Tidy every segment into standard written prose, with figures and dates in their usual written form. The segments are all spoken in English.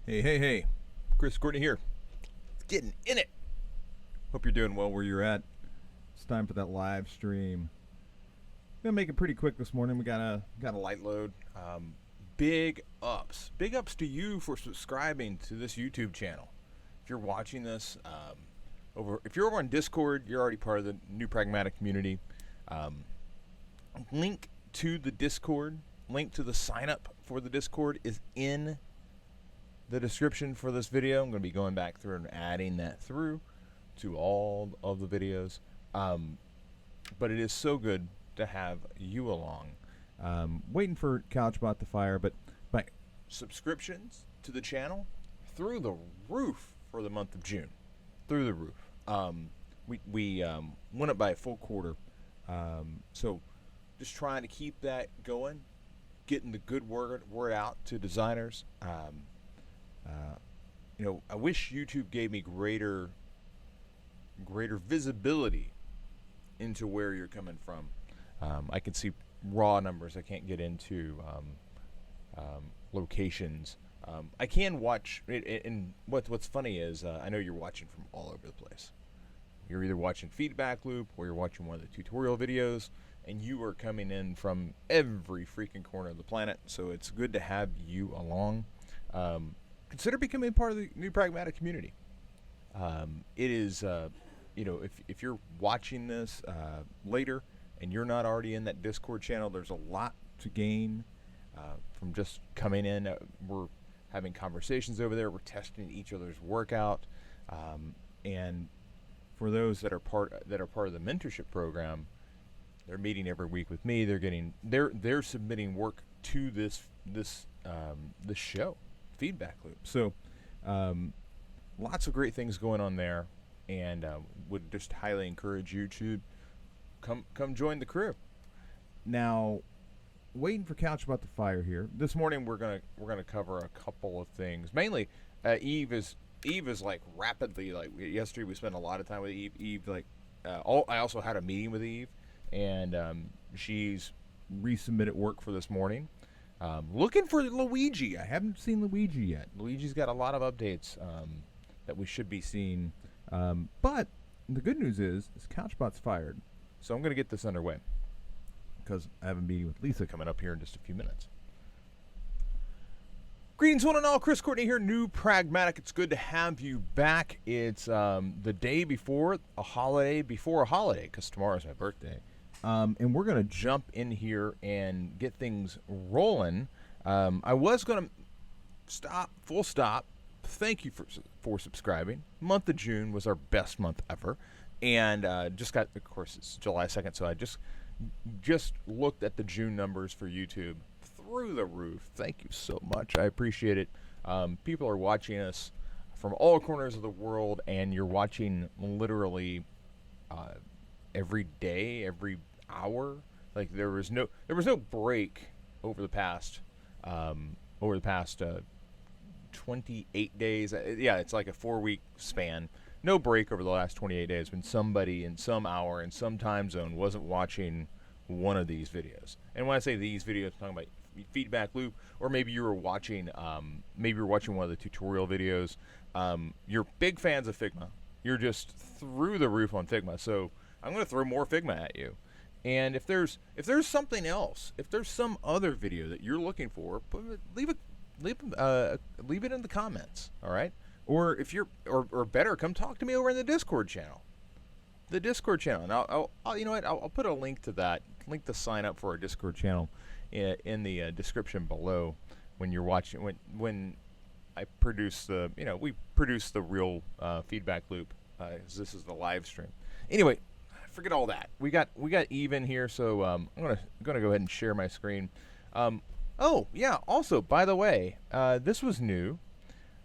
Hey. Chris Courtney here. Getting in it. Hope you're doing well where you're at. It's time for that live stream. Gonna make it pretty quick this morning. We got a light load. Big ups to you for subscribing to this YouTube channel. If you're watching this, if you're over on Discord, you're already part of the new Pragmatic community. Link to the Discord, link to the sign up for the Discord is in the description for this video. I'm going to be going back through and adding that through to all of the videos. But it is so good to have you along. Waiting for CouchBot to fire, but subscriptions to the channel through the roof for the month of June. Through the roof. We went up by a full quarter. So just trying to keep that going, getting the good word out to designers. I wish YouTube gave me greater visibility into where you're coming from. I can see raw numbers. I can't get into locations. I can watch it, and what's funny is I know you're watching from all over the place. You're either watching Feedback Loop or you're watching one of the tutorial videos, and you are coming in from every freaking corner of the planet. So it's good to have you along. Consider becoming part of the new Pragmatic community. It is, if you're watching this later and you're not already in that Discord channel, there's a lot to gain from just coming in. We're having conversations over there. We're testing each other's workout, and for those that are part of the mentorship program, they're meeting every week with me. They're submitting work to this show. Feedback Loop. So lots of great things going on there, and would just highly encourage you to come join the crew. Now, waiting for CouchBot to fire here. This morning we're gonna cover a couple of things. Mainly, Eve is like rapidly, like yesterday we spent a lot of time with Eve. I also had a meeting with Eve, and she's resubmitted work for this morning. Looking for Luigi. I haven't seen Luigi yet. Luigi's got a lot of updates that we should be seeing. But the good news is CouchBot's fired. So I'm going to get this underway because I have a meeting with Lisa coming up here in just a few minutes. Greetings one and all. Chris Courtney here, New Pragmatic. It's good to have you back. It's the day before a holiday, because tomorrow's my birthday. And we're going to jump in here and get things rolling. I was going to full stop. Thank you for subscribing. Month of June was our best month ever. And of course, it's July 2nd, so I just looked at the June numbers for YouTube. Through the roof. Thank you so much. I appreciate it. People are watching us from all corners of the world, and you're watching literally every day, every hour. Like there was no break over the past 28 days. Yeah, it's like a 4-week span. No break over the last 28 days when somebody in some hour in some time zone wasn't watching one of these videos. And when I say these videos, I'm talking about Feedback Loop, or maybe you were watching one of the tutorial videos. You're big fans of Figma. You're just through the roof on Figma. So I'm going to throw more Figma at you. And if there's something else, if there's some other video that you're looking for, leave it in the comments. All right. Or if you're, or better, come talk to me over in the Discord channel. The Discord channel, and I'll you know what? I'll put a link to that. Link to sign up for our Discord channel in the description below. When you're watching, when I produce we produce the real Feedback Loop. This is the live stream. Anyway, forget all that. We got Eve in here, so I'm gonna go ahead and share my screen. Oh yeah. Also, by the way, this was new.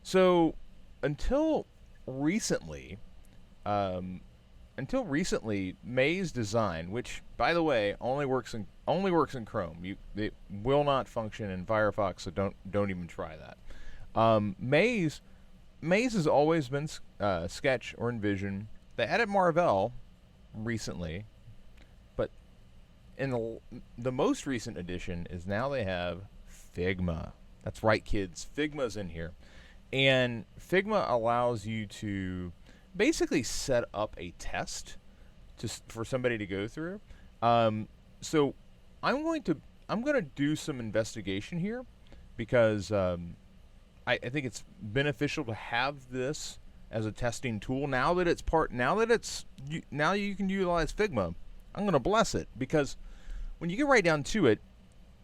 So until recently, May's design, which by the way only works in Chrome. It will not function in Firefox, so don't even try that. May's has always been Sketch or InVision. They added Marvell recently, but in the most recent edition is now they have Figma. That's right, kids. Figma's in here. And Figma allows you to basically set up a test for somebody to go through. So I'm going to do some investigation here because I think it's beneficial to have this as a testing tool. Now that now you can utilize Figma, I'm going to bless it, because when you get right down to it,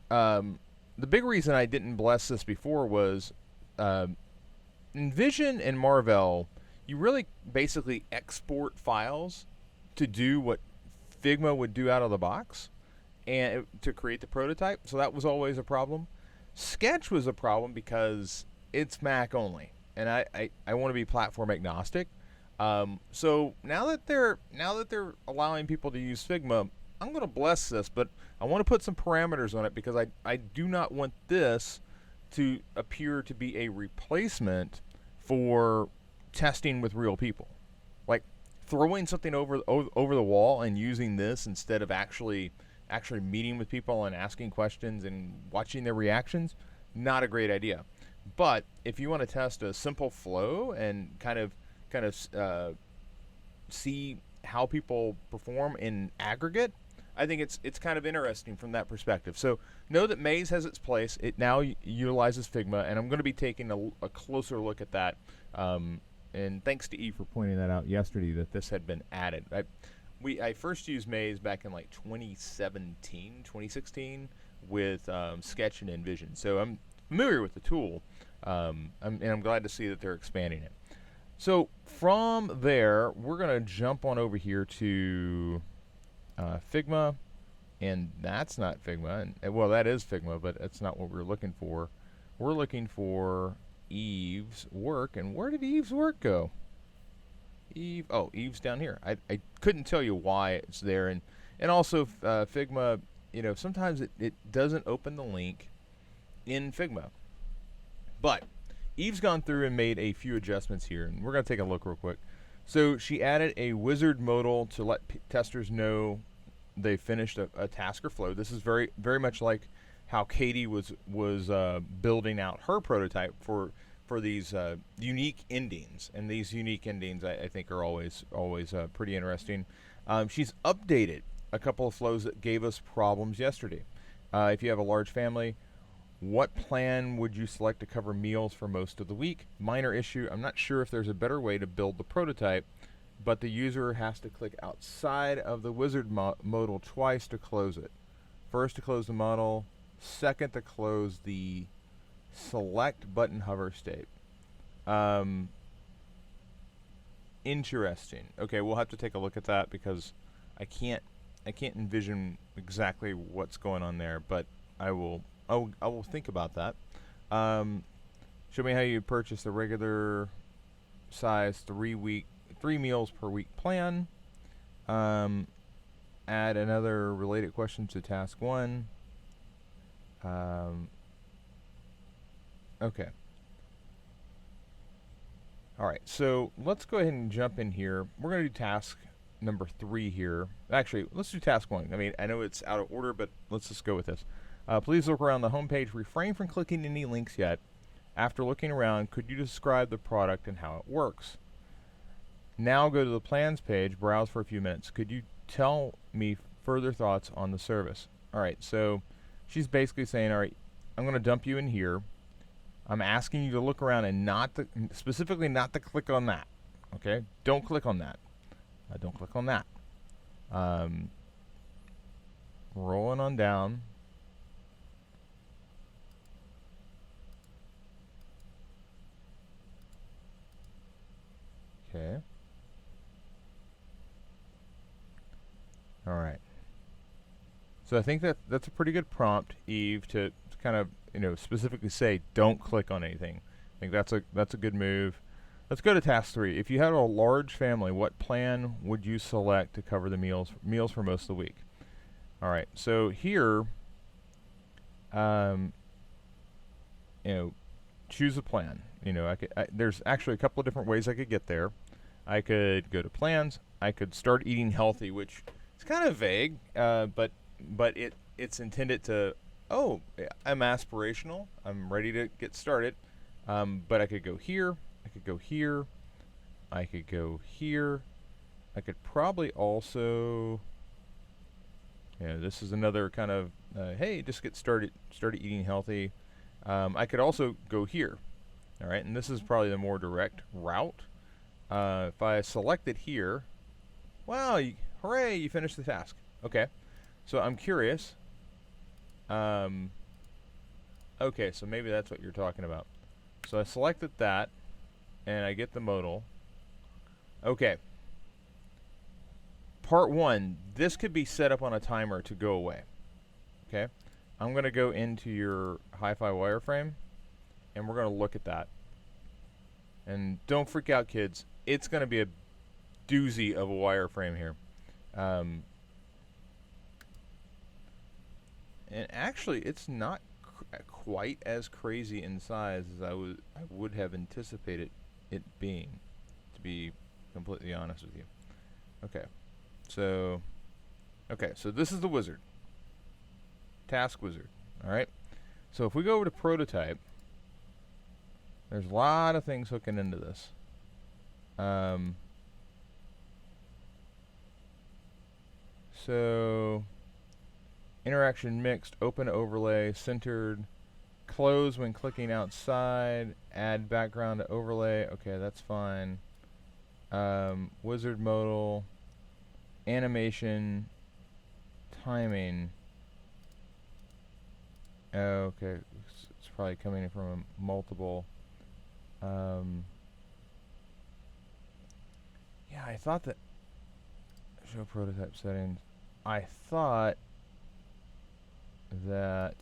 the big reason I didn't bless this before was in Vision and Marvell, you really basically export files to do what Figma would do out of the box and to create the prototype. So that was always a problem. Sketch was a problem because it's Mac only, and I want to be platform agnostic. So now that they're allowing people to use Figma, I'm going to bless this, but I want to put some parameters on it because I do not want this to appear to be a replacement for testing with real people. Like throwing something over the wall and using this instead of actually meeting with people and asking questions and watching their reactions, not a great idea. But if you want to test a simple flow and kind of see how people perform in aggregate, I think it's kind of interesting from that perspective. So know that Maze has its place. It now utilizes Figma, and I'm going to be taking a closer look at that. And thanks to Eve for pointing that out yesterday, that this had been added. I first used Maze back in like 2016 with Sketch and Envision. So I'm familiar with the tool, and I'm glad to see that they're expanding it. So from there, we're going to jump on over here to Figma, and that's not Figma. And well, that is Figma, but that's not what we're looking for. We're looking for Eve's work, and where did Eve's work go? Eve's down here. I couldn't tell you why it's there, and also Figma, sometimes it doesn't open the link in Figma. But Eve's gone through and made a few adjustments here, and we're going to take a look real quick. So she added a wizard modal to let testers know they finished a task or flow. This is very, very much like how Katie was building out her prototype for these unique endings, and these unique endings I think are always pretty interesting. She's updated a couple of flows that gave us problems yesterday. If you have a large family, what plan would you select to cover meals for most of the week? Minor issue. I'm not sure if there's a better way to build the prototype, but the user has to click outside of the wizard modal twice to close it. First to close the model, second to close the select button hover state. Interesting. Okay, we'll have to take a look at that because I can't envision exactly what's going on there, but I will think about that. Show me how you purchase the regular size 3 meals per week plan. Add another related question to task 1. Okay. Alright, so let's go ahead and jump in here. We're going to do task number 3 here. Actually, let's do task 1. I mean, I know it's out of order, but let's just go with this. Please look around the homepage. Refrain from clicking any links yet. After looking around, could you describe the product and how it works? Now go to the plans page, browse for a few minutes. Could you tell me further thoughts on the service? Alright, so she's basically saying, alright, I'm going to dump you in here. I'm asking you to look around and specifically not to click on that. Okay? Don't click on that. Don't click on that. Rolling on down. Okay. All right. So I think that's a pretty good prompt, Eve, to kind of specifically say don't click on anything. I think that's a good move. Let's go to task 3. If you had a large family, what plan would you select to cover the meals for most of the week? All right. So here, choose a plan. There's actually a couple of different ways I could get there. I could go to plans. I could start eating healthy, which is kind of vague, but it's intended to, I'm aspirational. I'm ready to get started. But I could go here. I could go here. I could go here. I could probably also. Yeah, this is another kind of hey, just get started eating healthy. I could also go here. All right, and this is probably the more direct route. If I select it here, wow, hooray, you finished the task. Okay, so I'm curious. Okay, so maybe that's what you're talking about. So I selected that, and I get the modal. Okay. Part 1, this could be set up on a timer to go away. Okay? I'm going to go into your hi-fi wireframe, and we're going to look at that. And don't freak out, kids. It's going to be a doozy of a wireframe here. And actually, it's not quite as crazy in size as I would have anticipated it being, to be completely honest with you. Okay. So this is the wizard. Task wizard. All right. So if we go over to prototype, there's a lot of things hooking into this. So interaction mixed, open overlay, centered, close when clicking outside, add background to overlay. Okay, that's fine. Wizard modal, animation, timing. Okay, it's probably coming from a multiple. Yeah, I thought that. Show prototype settings. I thought that.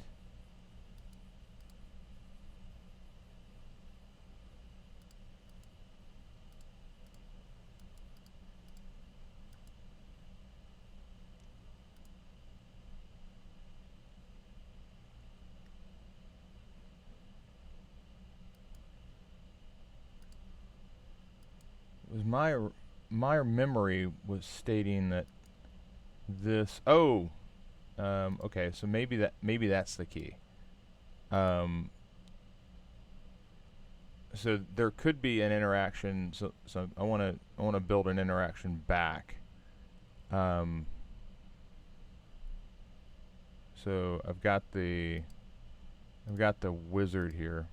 It was my memory was stating that this. Oh, okay. So maybe that's the key. So there could be an interaction. So I want to build an interaction back. So I've got the wizard here,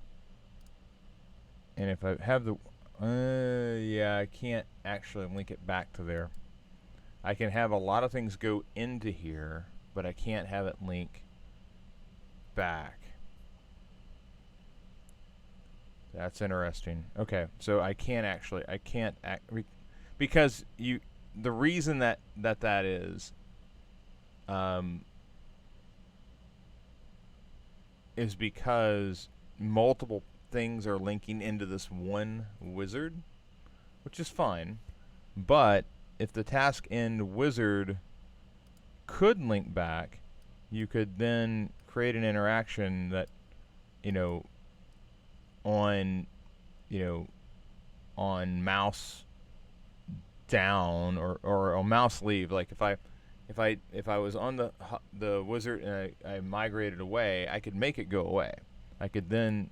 and if I have the yeah, I can't actually link it back to there. I can have a lot of things go into here, but I can't have it link back. That's interesting. Okay, so I can't because the reason that is because multiple things are linking into this one wizard, which is fine. But if the task end wizard could link back, you could then create an interaction that, on mouse down or on mouse leave. Like if I was on the wizard and I migrated away, I could make it go away. I could then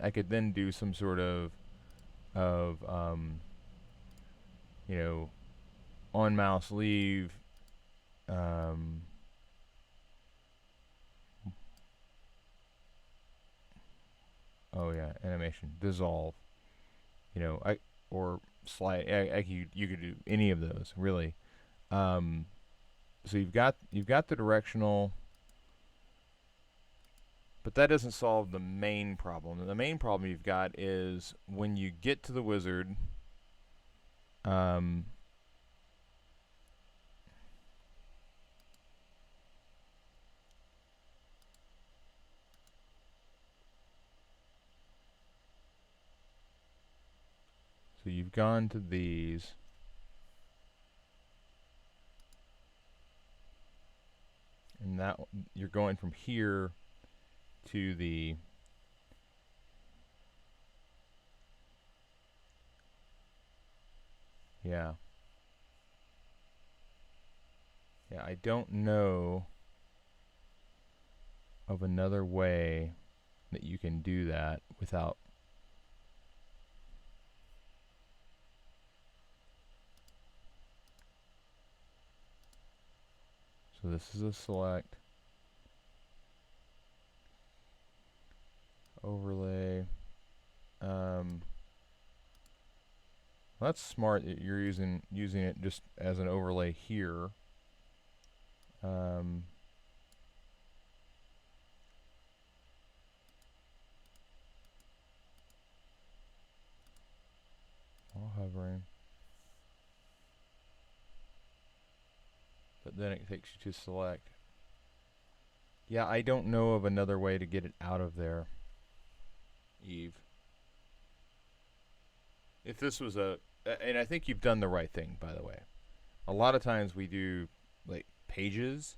do some sort of on mouse leave. Oh yeah, animation dissolve. Or slide. You could do any of those really. So you've got the directional, but that doesn't solve the main problem. The main problem you've got is when you get to the wizard. So you've gone to these. And that you're going from here to the yeah. I don't know of another way that you can do that without So this is a select. Overlay. That's smart that you're using it just as an overlay here. While hovering. But then it takes you to select. Yeah, I don't know of another way to get it out of there, Eve. If this was and I think you've done the right thing, by the way. A lot of times we do like pages,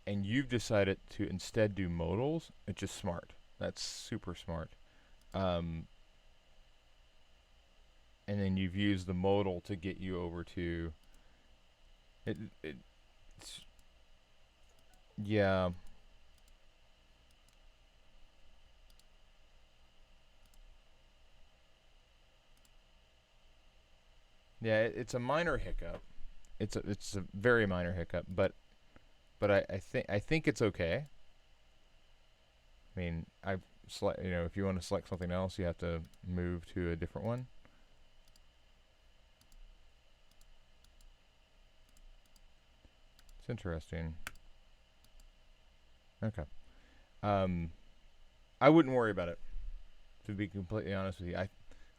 and you've decided to instead do modals. It's just smart. That's super smart. And then you've used the modal to get you over to it's yeah. Yeah, it's a minor hiccup. It's a very minor hiccup, but I think it's okay. I mean, I've select, if you want to select something else, you have to move to a different one. It's interesting. Okay. I wouldn't worry about it, to be completely honest with you.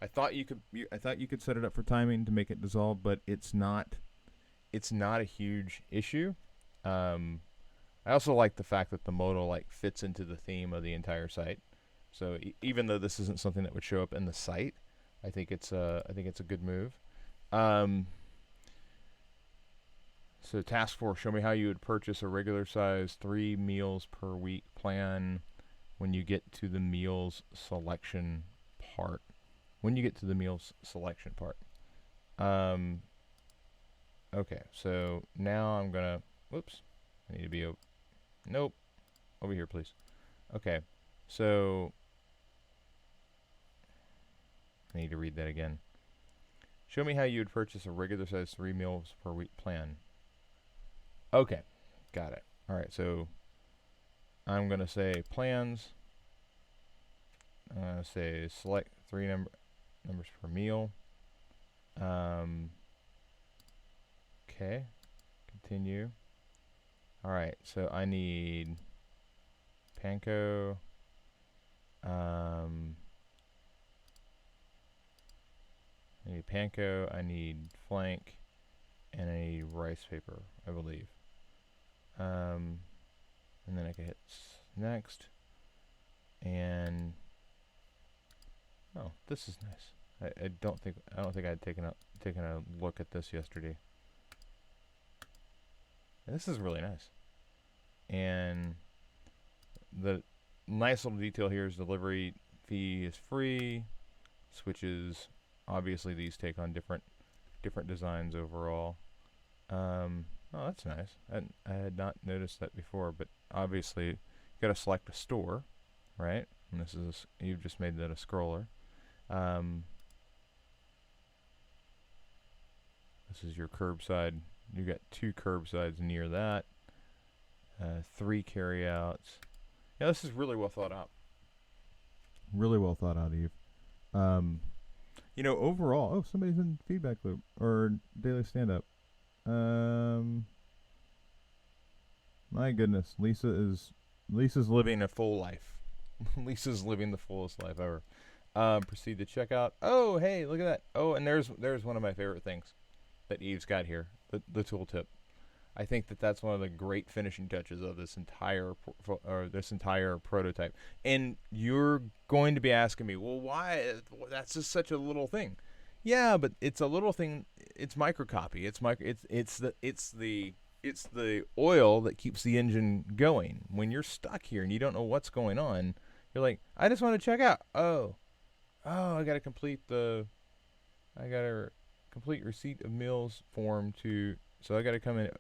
I thought you could set it up for timing to make it dissolve, but it's not a huge issue. I also like the fact that the modal like fits into the theme of the entire site. So even though this isn't something that would show up in the site, I think it's a good move. So task 4, show me how you would purchase a regular size 3 meals per week plan when you get to the meals selection part. Okay, so now I'm gonna, whoops, I need to be, nope, over here please. Okay, so I need to read that again. Show me how you would purchase a regular size 3 meals per week plan. Okay, got it. All right, so I'm going to say plans. Say select 3 numbers per meal. Okay, continue. All right, so I need panko. I need panko. I need flank, and I need rice paper, I believe. And then I can hit next, and oh, this is nice. I don't think I'd taken a look at this yesterday. And this is really nice. And the nice little detail here is delivery fee is free. Switches, obviously these take on different designs overall. Oh, that's nice. I had not noticed that before, but obviously you got to select a store, right? And this is you've just made that a scroller. This is your curbside. You got 2 curbsides near that. 3 carryouts. Yeah, this is really well thought out. Really well thought out, Eve. Overall, oh, somebody's in feedback loop or daily stand up. My goodness, Lisa's living a full life. Lisa's living the fullest life ever. Proceed to checkout. Oh, hey, look at that. Oh, and there's one of my favorite things that Eve's got here, the tooltip. I think that's one of the great finishing touches of this entire prototype. And you're going to be asking me, well, why? That's just such a little thing. Yeah, but it's a little thing. It's microcopy. It's the oil that keeps the engine going. When you're stuck here and you don't know what's going on, you're like, I just want to check out. Oh, I got to complete receipt of meals form to. So I got to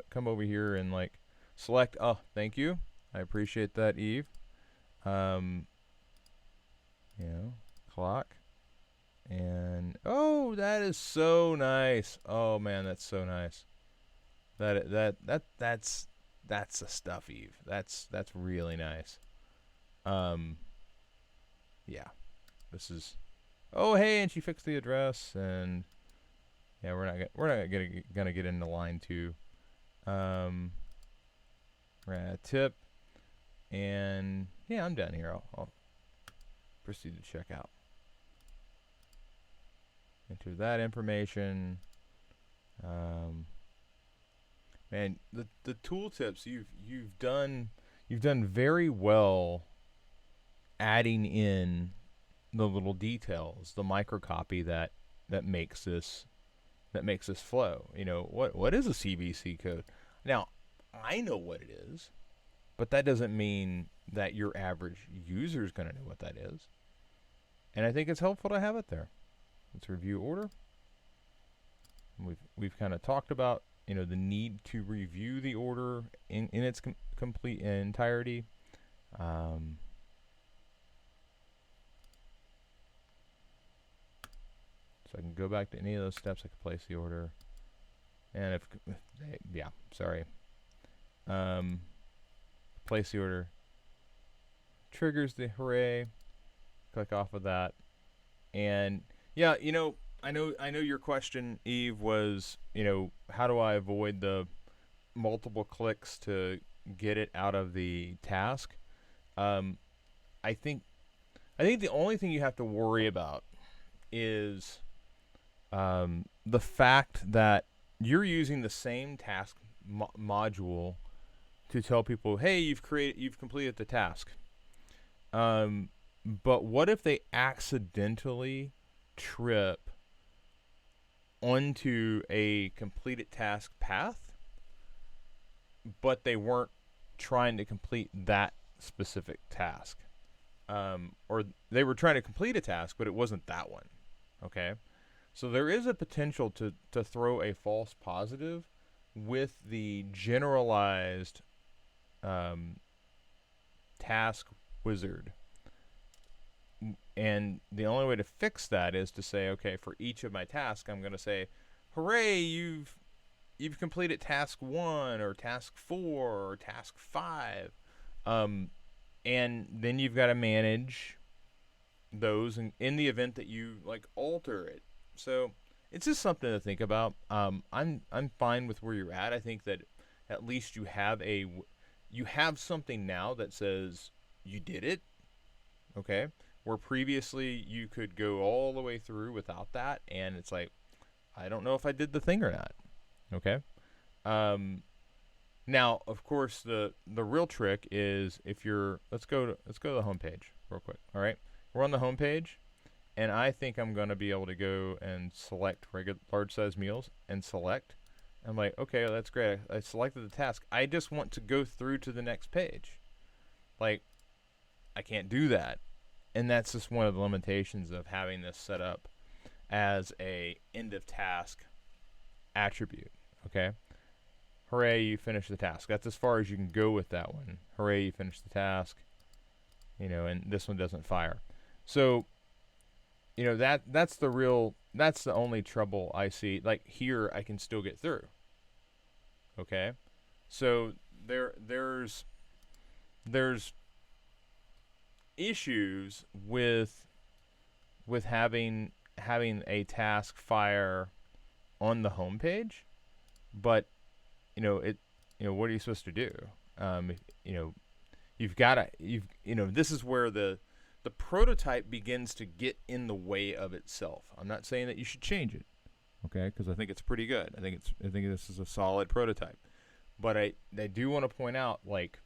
come over here and like select. Oh, thank you. I appreciate that, Eve. Clock. And oh, that is so nice. Oh man, that's so nice. That's the stuff, Eve. That's really nice. Yeah, this is. Oh, hey, and she fixed the address, and yeah, we're not gonna get into line 2. We're at tip, and yeah, I'm down here. I'll proceed to check out. Enter that information. Man, the tooltips you've done very well adding in the little details, the microcopy that makes this flow. You know, what is a CVC code? Now, I know what it is, but that doesn't mean that your average user is going to know what that is. And I think it's helpful to have it there. Let's review order. We've kind of talked about, you know, the need to review the order in its complete entirety. So I can go back to any of those steps. I can place the order, and place the order, triggers the hooray. Click off of that, and yeah, you know, I know your question, Eve, was, you know, how do I avoid the multiple clicks to get it out of the task? I think the only thing you have to worry about is the fact that you're using the same task module to tell people, hey, you've completed the task. But what if they accidentally trip onto a completed task path, but they weren't trying to complete that specific task? Or they were trying to complete a task, but it wasn't that one. Okay? So there is a potential to throw a false positive with the generalized task wizard. And the only way to fix that is to say, okay, for each of my tasks, I'm going to say, hooray, you've completed task 1 or task 4 or task 5. And then you've got to manage those in the event that you like alter it. So it's just something to think about. I'm fine with where you're at. I think that at least you have something now that says you did it. Okay? Where previously you could go all the way through without that, and it's like, I don't know if I did the thing or not. Okay? Now, of course, the real trick is if you're let's go to the home page real quick. All right? We're on the home page, and I think I'm going to be able to go and select large size meals and select. I'm like, okay, that's great. I selected the task. I just want to go through to the next page. Like, I can't do that. And that's just one of the limitations of having this set up as a end of task attribute. Okay? Hooray, you finished the task. That's as far as you can go with that one. Hooray, you finished the task. You know, and this one doesn't fire. So, you know, that's the only trouble I see. Like here I can still get through. Okay? So there's issues with having a task fire on the home page, but you know what are you supposed to do? This is where the prototype begins to get in the way of itself. I'm not saying that you should change it, okay? Because I think it's pretty good. I think this is a solid prototype, but I do want to point out, like,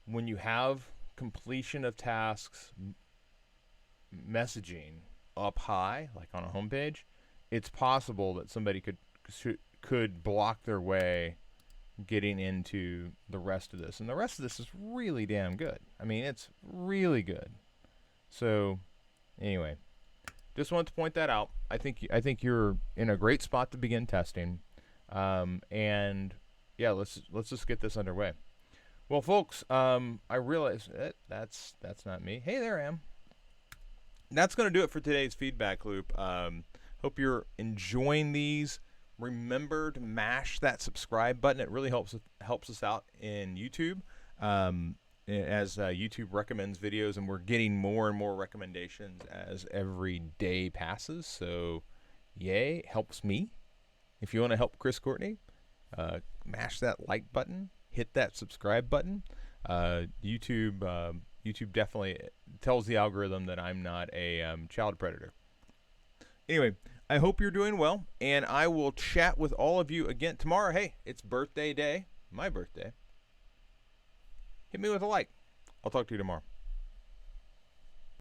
when you have completion of tasks messaging up high, like on a home page, it's possible that somebody could block their way getting into the rest of this. And the rest of this is really damn good. I mean, it's really good. So, anyway, just wanted to point that out. I think you're in a great spot to begin testing. And yeah, let's just get this underway. Well, folks, I realize that's not me. Hey, there I am. That's going to do it for today's feedback loop. Hope you're enjoying these. remember to mash that subscribe button. It really helps us out in YouTube. As YouTube recommends videos, and we're getting more and more recommendations as every day passes. So, yay, helps me. If you want to help Chris Courtney, mash that like button, hit that subscribe button. YouTube definitely tells the algorithm that I'm not a child predator. Anyway, I hope you're doing well, and I will chat with all of you again tomorrow. Hey, it's birthday day, my birthday. Hit me with a like. I'll talk to you tomorrow.